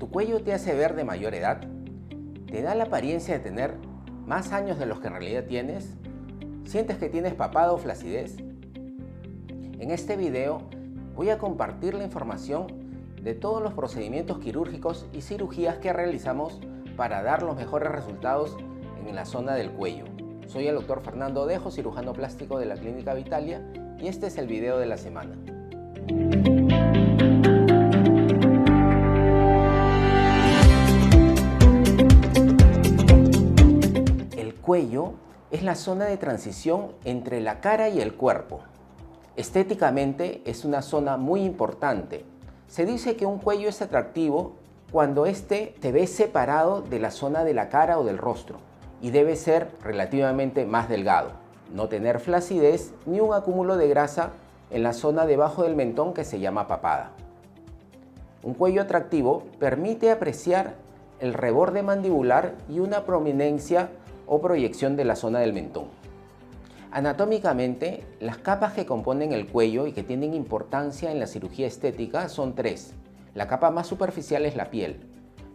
¿Tu cuello te hace ver de mayor edad? ¿Te da la apariencia de tener más años de los que en realidad tienes? ¿Sientes que tienes papada o flacidez? En este video voy a compartir la información de todos los procedimientos quirúrgicos y cirugías que realizamos para dar los mejores resultados en la zona del cuello. Soy el Dr. Fernando Dejo, cirujano plástico de la Clínica Vitalia, y este es el video de la semana. El cuello es la zona de transición entre la cara y el cuerpo. Estéticamente es una zona muy importante. Se dice que un cuello es atractivo cuando éste se ve separado de la zona de la cara o del rostro y debe ser relativamente más delgado, no tener flacidez ni un acúmulo de grasa en la zona debajo del mentón que se llama papada. Un cuello atractivo permite apreciar el reborde mandibular y una prominencia o proyección de la zona del mentón. Anatómicamente, las capas que componen el cuello y que tienen importancia en la cirugía estética son tres. La capa más superficial es la piel.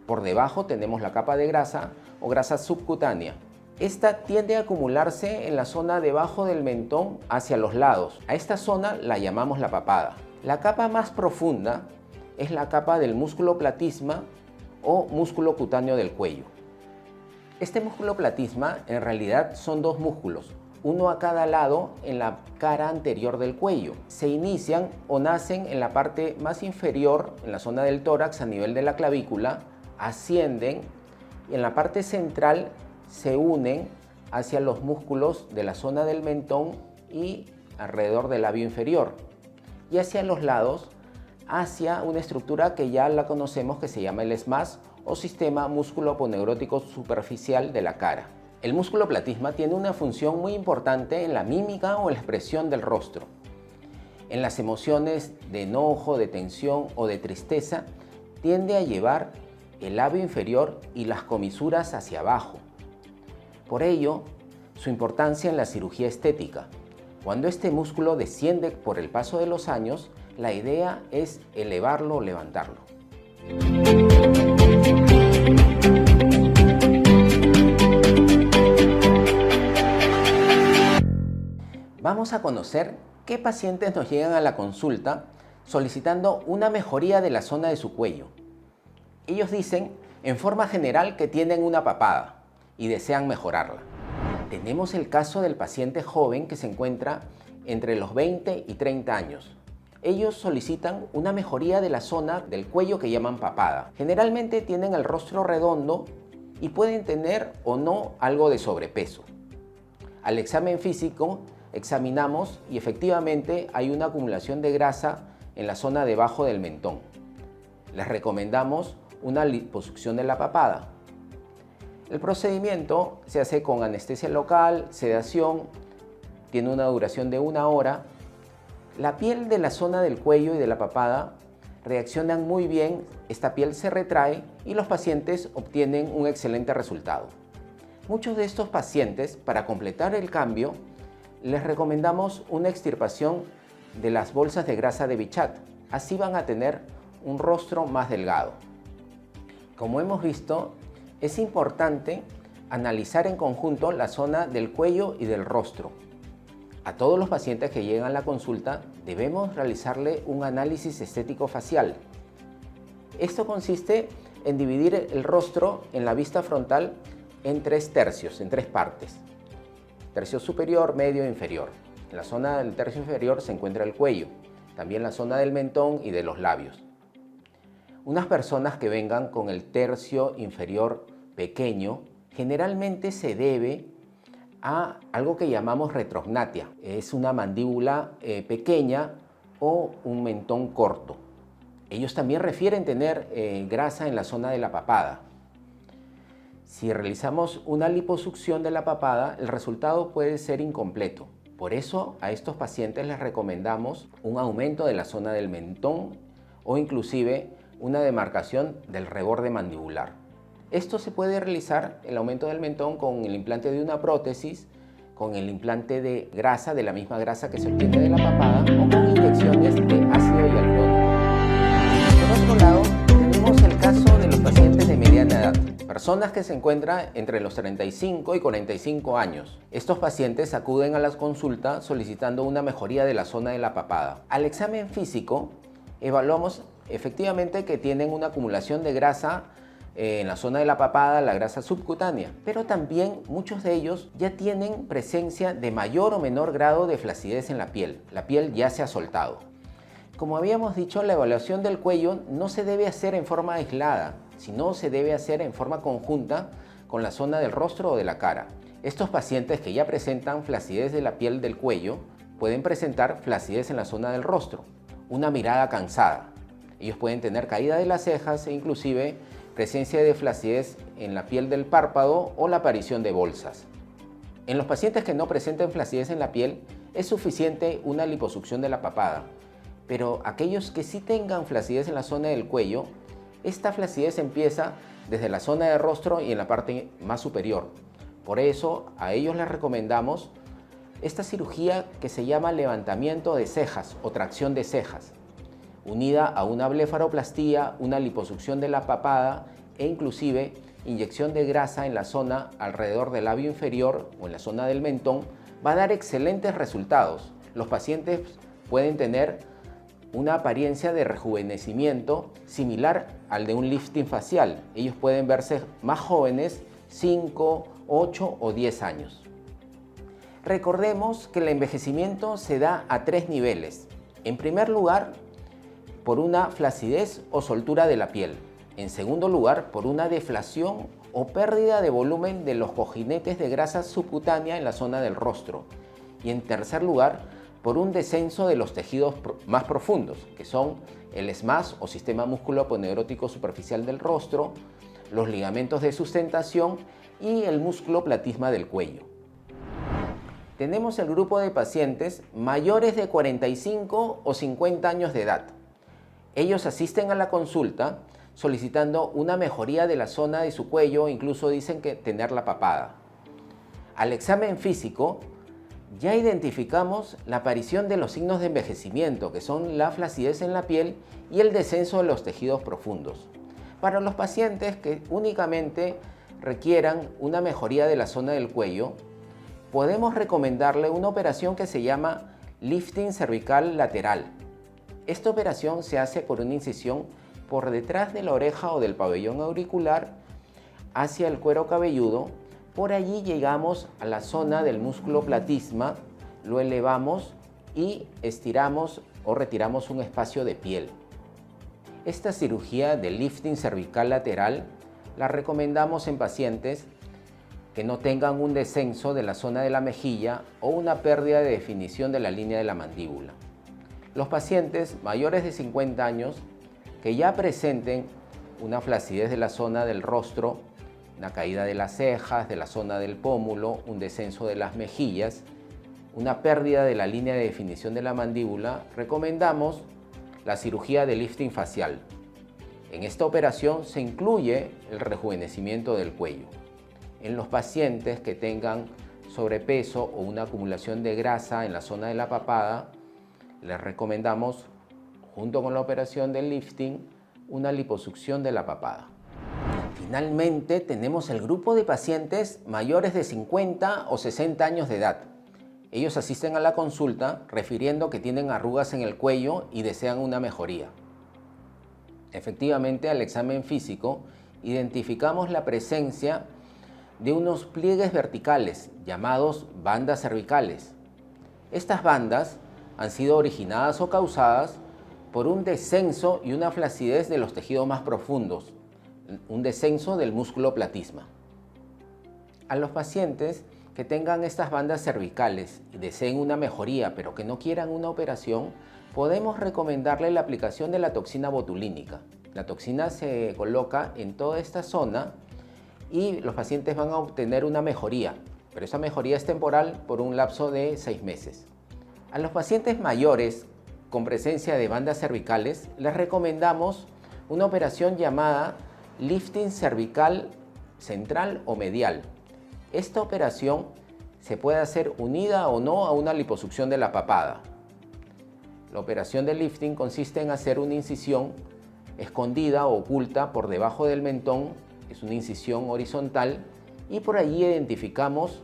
Por debajo tenemos la capa de grasa o grasa subcutánea. Esta tiende a acumularse en la zona debajo del mentón hacia los lados. A esta zona la llamamos la papada. La capa más profunda es la capa del músculo platisma o músculo cutáneo del cuello. Este músculo platisma en realidad son dos músculos, uno a cada lado en la cara anterior del cuello. Se inician o nacen en la parte más inferior, en la zona del tórax, a nivel de la clavícula, ascienden y en la parte central se unen hacia los músculos de la zona del mentón y alrededor del labio inferior, y hacia los lados hacia una estructura que ya la conocemos, que se llama el SMAS o sistema músculo aponeurótico superficial de la cara. El músculo platisma tiene una función muy importante en la mímica o en la expresión del rostro. En las emociones de enojo, de tensión o de tristeza, tiende a llevar el labio inferior y las comisuras hacia abajo. Por ello, su importancia en la cirugía estética. Cuando este músculo desciende por el paso de los años, la idea es elevarlo o levantarlo. Vamos a conocer qué pacientes nos llegan a la consulta solicitando una mejoría de la zona de su cuello. Ellos dicen, en forma general, que tienen una papada y desean mejorarla. Tenemos el caso del paciente joven que se encuentra entre los 20 y 30 años. Ellos solicitan una mejoría de la zona del cuello que llaman papada. Generalmente tienen el rostro redondo y pueden tener o no algo de sobrepeso. Al examen físico examinamos y efectivamente hay una acumulación de grasa en la zona debajo del mentón. Les recomendamos una liposucción de la papada. El procedimiento se hace con anestesia local, sedación, tiene una duración de 1 hora. La piel de la zona del cuello y de la papada reaccionan muy bien, esta piel se retrae y los pacientes obtienen un excelente resultado. Muchos de estos pacientes, para completar el cambio, les recomendamos una extirpación de las bolsas de grasa de Bichat. Así van a tener un rostro más delgado. Como hemos visto, es importante analizar en conjunto la zona del cuello y del rostro. A todos los pacientes que llegan a la consulta debemos realizarle un análisis estético facial. Esto consiste en dividir el rostro en la vista frontal en 3 tercios, en 3 partes. Tercio superior, medio e inferior. En la zona del tercio inferior se encuentra el cuello, también la zona del mentón y de los labios. Unas personas que vengan con el tercio inferior pequeño generalmente se debe a algo que llamamos retrognatia. Es una mandíbula pequeña o un mentón corto. Ellos también refieren tener grasa en la zona de la papada. Si realizamos una liposucción de la papada, el resultado puede ser incompleto. Por eso a estos pacientes les recomendamos un aumento de la zona del mentón o inclusive una demarcación del reborde mandibular. Esto se puede realizar, el aumento del mentón, con el implante de una prótesis, con el implante de grasa, de la misma grasa que se obtiene de la papada, o con inyecciones de ácido hialurónico. Por otro lado, tenemos el caso de los personas que se encuentran entre los 35 y 45 años. Estos pacientes acuden a la consulta solicitando una mejoría de la zona de la papada. Al examen físico, evaluamos efectivamente que tienen una acumulación de grasa en la zona de la papada, la grasa subcutánea, pero también muchos de ellos ya tienen presencia de mayor o menor grado de flacidez en la piel ya se ha soltado. Como habíamos dicho, la evaluación del cuello no se debe hacer en forma aislada, sino se debe hacer en forma conjunta con la zona del rostro o de la cara. Estos pacientes que ya presentan flacidez de la piel del cuello pueden presentar flacidez en la zona del rostro, una mirada cansada. Ellos pueden tener caída de las cejas e inclusive presencia de flacidez en la piel del párpado o la aparición de bolsas. En los pacientes que no presenten flacidez en la piel es suficiente una liposucción de la papada, pero aquellos que sí tengan flacidez en la zona del cuello, esta flacidez empieza desde la zona del rostro y en la parte más superior. Por eso a ellos les recomendamos esta cirugía que se llama levantamiento de cejas o tracción de cejas, unida a una blefaroplastía, una liposucción de la papada e inclusive inyección de grasa en la zona alrededor del labio inferior o en la zona del mentón, va a dar excelentes resultados. Los pacientes pueden tener una apariencia de rejuvenecimiento similar al de un lifting facial. Ellos pueden verse más jóvenes, 5, 8 o 10 años. Recordemos que el envejecimiento se da a 3 niveles. En primer lugar, por una flacidez o soltura de la piel. En segundo lugar, por una deflación o pérdida de volumen de los cojinetes de grasa subcutánea en la zona del rostro. Y en tercer lugar, por un descenso de los tejidos más profundos, que son el SMAS o sistema músculo-aponeurótico superficial del rostro, los ligamentos de sustentación y el músculo platisma del cuello. Tenemos el grupo de pacientes mayores de 45 o 50 años de edad. Ellos asisten a la consulta solicitando una mejoría de la zona de su cuello, incluso dicen que tener la papada. Al examen físico, ya identificamos la aparición de los signos de envejecimiento, que son la flacidez en la piel y el descenso de los tejidos profundos. Para los pacientes que únicamente requieran una mejoría de la zona del cuello, podemos recomendarle una operación que se llama lifting cervical lateral. Esta operación se hace por una incisión por detrás de la oreja o del pabellón auricular hacia el cuero cabelludo. Por allí llegamos a la zona del músculo platisma, lo elevamos y estiramos o retiramos un espacio de piel. Esta cirugía de lifting cervical lateral la recomendamos en pacientes que no tengan un descenso de la zona de la mejilla o una pérdida de definición de la línea de la mandíbula. Los pacientes mayores de 50 años que ya presenten una flacidez de la zona del rostro, una caída de las cejas, de la zona del pómulo, un descenso de las mejillas, una pérdida de la línea de definición de la mandíbula, recomendamos la cirugía de lifting facial. En esta operación se incluye el rejuvenecimiento del cuello. En los pacientes que tengan sobrepeso o una acumulación de grasa en la zona de la papada, les recomendamos, junto con la operación del lifting, una liposucción de la papada. Finalmente, tenemos el grupo de pacientes mayores de 50 o 60 años de edad. Ellos asisten a la consulta refiriendo que tienen arrugas en el cuello y desean una mejoría. Efectivamente, al examen físico, identificamos la presencia de unos pliegues verticales llamados bandas cervicales. Estas bandas han sido originadas o causadas por un descenso y una flacidez de los tejidos más profundos, un descenso del músculo platisma. A los pacientes que tengan estas bandas cervicales y deseen una mejoría pero que no quieran una operación, podemos recomendarle la aplicación de la toxina botulínica. La toxina se coloca en toda esta zona y los pacientes van a obtener una mejoría, pero esa mejoría es temporal por un lapso de 6 meses. A los pacientes mayores con presencia de bandas cervicales les recomendamos una operación llamada lifting cervical central o medial. Esta operación se puede hacer unida o no a una liposucción de la papada. La operación de lifting consiste en hacer una incisión escondida o oculta por debajo del mentón es una incisión horizontal, y por allí identificamos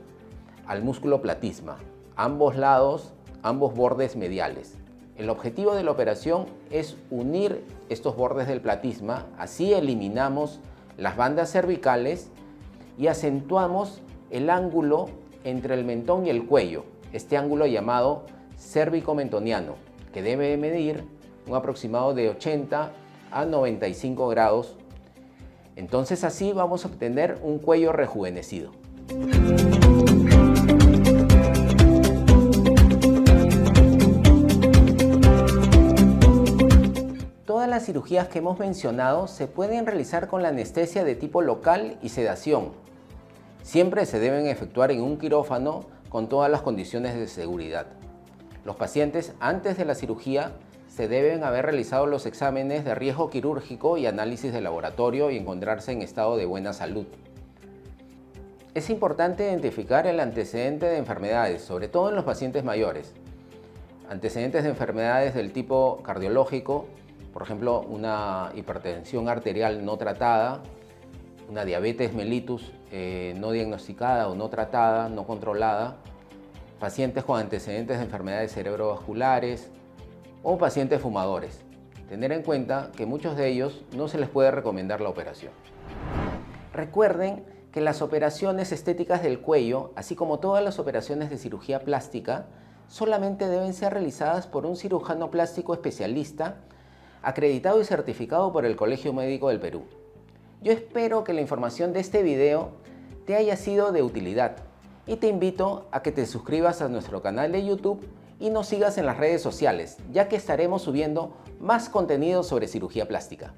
al músculo platisma, ambos lados, ambos bordes mediales. El objetivo de la operación es unir estos bordes del platisma, así eliminamos las bandas cervicales y acentuamos el ángulo entre el mentón y el cuello, este ángulo llamado cérvico-mentoniano, que debe medir un aproximado de 80 a 95 grados. Entonces así vamos a obtener un cuello rejuvenecido. Todas las cirugías que hemos mencionado se pueden realizar con la anestesia de tipo local y sedación. Siempre se deben efectuar en un quirófano con todas las condiciones de seguridad. Los pacientes antes de la cirugía se deben haber realizado los exámenes de riesgo quirúrgico y análisis de laboratorio y encontrarse en estado de buena salud. Es importante identificar el antecedente de enfermedades, sobre todo en los pacientes mayores. Antecedentes de enfermedades del tipo cardiológico, por ejemplo, una hipertensión arterial no tratada, una diabetes mellitus no diagnosticada o no tratada, no controlada, pacientes con antecedentes de enfermedades cerebrovasculares o pacientes fumadores. Tener en cuenta que muchos de ellos no se les puede recomendar la operación. Recuerden que las operaciones estéticas del cuello, así como todas las operaciones de cirugía plástica, solamente deben ser realizadas por un cirujano plástico especialista acreditado y certificado por el Colegio Médico del Perú. Yo espero que la información de este video te haya sido de utilidad y te invito a que te suscribas a nuestro canal de YouTube y nos sigas en las redes sociales, ya que estaremos subiendo más contenido sobre cirugía plástica.